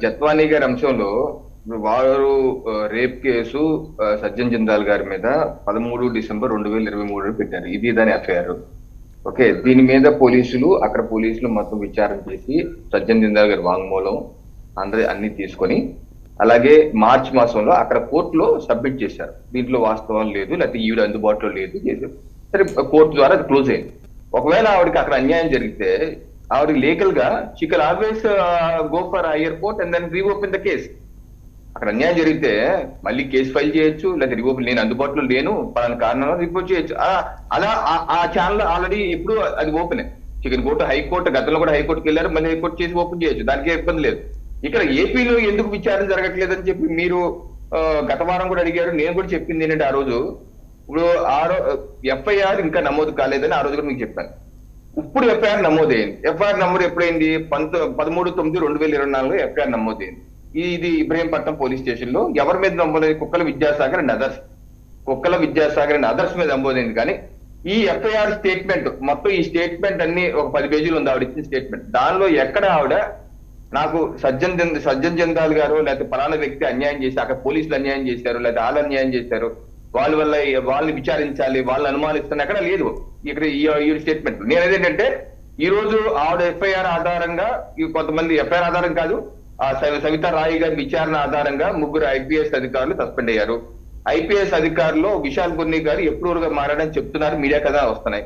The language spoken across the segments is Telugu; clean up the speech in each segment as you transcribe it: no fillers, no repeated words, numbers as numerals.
జత్వానీ గారి అంశంలో వారు రేప్ కేసు సజ్జన్ జిందాల్ గారి మీద 13 డిసెంబర్ 2023 పెట్టారు. ఇది దాని ఎఫ్ఐఆర్. ఓకే, దీని మీద అక్కడ పోలీసులు మొత్తం విచారణ చేసి సజ్జన్ జిందాల్ గారి వాంగ్మూలం అన్ని తీసుకొని అలాగే మార్చి మాసంలో అక్కడ కోర్టులో సబ్మిట్ చేశారు. దీంట్లో వాస్తవం లేదు, లేకపోతే ఈవిడ అందుబాటులో లేదు చేశారు. సరే, కోర్టు ద్వారా అది క్లోజ్ అయింది. ఒకవేళ ఆవిడకి అక్కడ అన్యాయం జరిగితే ఆవిడ లీగల్ గా she can always go for higher court and then reopen the case. అక్కడ అన్యాయం జరిగితే మళ్ళీ కేసు ఫైల్ చేయొచ్చు, లేదా రీఓపెన్ నేను అందుబాటులో లేను పలానా కారణంలో రిపోర్ట్ చేయొచ్చు. అలా ఆ ఛానల్ ఆల్రెడీ ఇప్పుడు అది ఓపెన్. చికెన్ కోర్టు హైకోర్టు గతంలో కూడా హైకోర్టుకి వెళ్ళారు, మళ్ళీ హైకోర్టు చేసి ఓపెన్ చేయొచ్చు, దానికి ఇబ్బంది లేదు. ఇక్కడ ఏపీలో ఎందుకు విచారణ జరగట్లేదని చెప్పి మీరు గత వారం కూడా అడిగారు. నేను కూడా చెప్పింది ఏంటంటే ఆ రోజు ఇప్పుడు ఎఫ్ఐఆర్ ఇంకా నమోదు కాలేదని ఆ రోజు కూడా మీకు చెప్పాను. ఇప్పుడు ఎఫ్ఐఆర్ నమోదైంది. FIR number ఎప్పుడైంది? 13/9/2024 ఎఫ్ఐఆర్ నమోదైంది. ఇది ఇబ్రహీంపట్నం పోలీస్ స్టేషన్ లో ఎవరి మీద నమోదైంది? కుక్కల విద్యాసాగర్ అండ్ అదర్స్ మీద నమోదైంది. కానీ ఈ ఎఫ్ఐఆర్ స్టేట్మెంట్ మొత్తం ఈ స్టేట్మెంట్ అన్ని ఒక 10 పేజీలు ఉంది ఆవిడ ఇచ్చిన స్టేట్మెంట్. దానిలో ఎక్కడ ఆవిడ నాకు సజ్జన్ జిందాల్ గారు లేకపోతే పలానా వ్యక్తి అన్యాయం చేసి అక్కడ పోలీసులు అన్యాయం చేశారు, లేకపోతే వాళ్ళు అన్యాయం చేశారు, వాళ్ళని విచారించాలి, వాళ్ళని అనుమానిస్తాను ఎక్కడ లేదు ఇక్కడ ఈ స్టేట్మెంట్. నేను అదేంటంటే ఈ రోజు ఆవిడ ఎఫ్ఐఆర్ ఆధారంగా కొంతమంది ఎఫ్ఐఆర్ ఆధారం కాదు, సవితా రాయ్ గారి విచారణ ఆధారంగా 3 ఐపీఎస్ అధికారులు సస్పెండ్ అయ్యారు. ఐపీఎస్ అధికారులు విశాల్ గున్ని గారు ఎప్పుడు మారాడని చెప్తున్నారు, మీడియా కదా వస్తున్నాయి.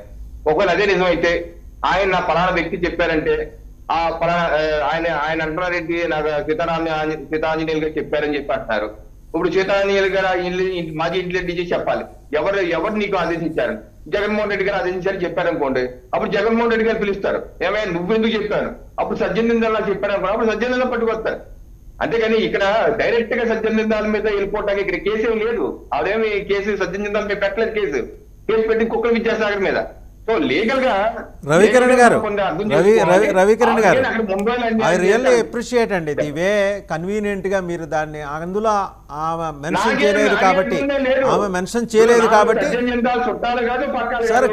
ఒకవేళ అదే నిజమైతే ఆయన నా పలానా వ్యక్తి చెప్పారంటే ఆయన అంటున్నారేంటి, నాకు సీతాంజనేయులు గారు చెప్పారని చెప్పి అంటున్నారు. ఇప్పుడు సీతాంజనేయులు గారు మాజీ ఇంటెలిజెన్స్ డీజీ చెప్పాలి ఎవరు నీకు ఆదేశించారు. జగన్మోహన్ రెడ్డి గారు ఆదేశించారని చెప్పారనుకోండి, అప్పుడు జగన్మోహన్ రెడ్డి గారు పిలుస్తారు, ఏమైనా నువ్వెందుకు చెప్పాను, అప్పుడు సజ్జన్ జిందాల్ చెప్పారు అనుకో, అప్పుడు సజ్జన్ జిందాల్ పట్టుకొస్తారు. అంతేగాని ఇక్కడ డైరెక్ట్ గా సజ్జన్ జిందాల్ మీద వెళ్ళిపోవటానికి ఇక్కడ కేసు ఏం లేదు. ఆవిడేమి కేసు సజ్జన్ జిందాల్ మీద పెట్టలేదు, కేసు పెట్టి కుక్కల విద్యాసాగర్ మీద. సో లీగల్ గా రవికిరణ్ గారు ఐ రియల్లీ అప్రిషియేట్ అండి ది వే కన్వీనియంట్ గా మీరు దాన్ని అందులో ఆమె మెన్షన్ చేయలేదు కాబట్టి సార్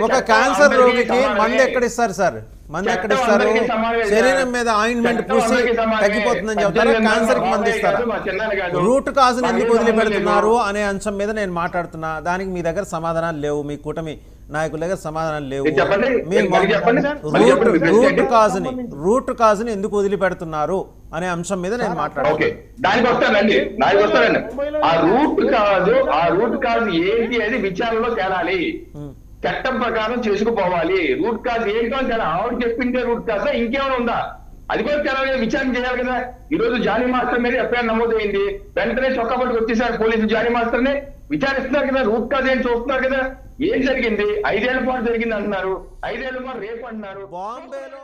ఒక క్యాన్సర్ రోగికి మందు ఎక్కడిస్తారు సార్? మందు ఎక్కడిస్తారు? శరీరం మీద ఆయింట్మెంట్ పూసి తగ్గిపోతుందని చెప్తారు, క్యాన్సర్ కి మందు ఇస్తారు. రూట్ కాజ్ ఎందుకు వదిలిపెడుతున్నారు అనే అంశం మీద నేను మాట్లాడుతున్నా. దానికి మీ దగ్గర సమాధానాలు లేవు, మీ కూటమి నాయకుల దగ్గర సమాధానాలు లేవు. రూట్ కాజ్ ని ఎందుకు వదిలిపెడుతున్నారు అనే అంశం మీద నేను మాట్లాడుతున్నాను. ఆ రూట్ కాజ్ ఏంటి అది విచారణలో తేలాలి, చట్టం ప్రకారం చేసుకుపోవాలి. రూట్ కాజ్ ఏంటో అని ఆవిడ చెప్పిందే రూట్ కాజా ఇంకేమైనా ఉందా అది కూడా తెలంగాణ విచారణ చేయాలి కదా. ఈ రోజు జానీ మాస్టర్ మీద ఎఫ్ఐఆర్ నమోదైంది, వెంటనే చొక్కాపట్టుకు వచ్చేసారు పోలీసులు జానీ మాస్టర్ ని విచారిస్తున్నారు కదా, రూట్ కాజ్ ఏం చూస్తున్నారు కదా. ఏం జరిగింది? 5 ఏళ్ల పాటు జరిగింది అంటున్నారు, 5 ఏళ్ల పాటు రేపు అంటున్నారు. బాంబేలో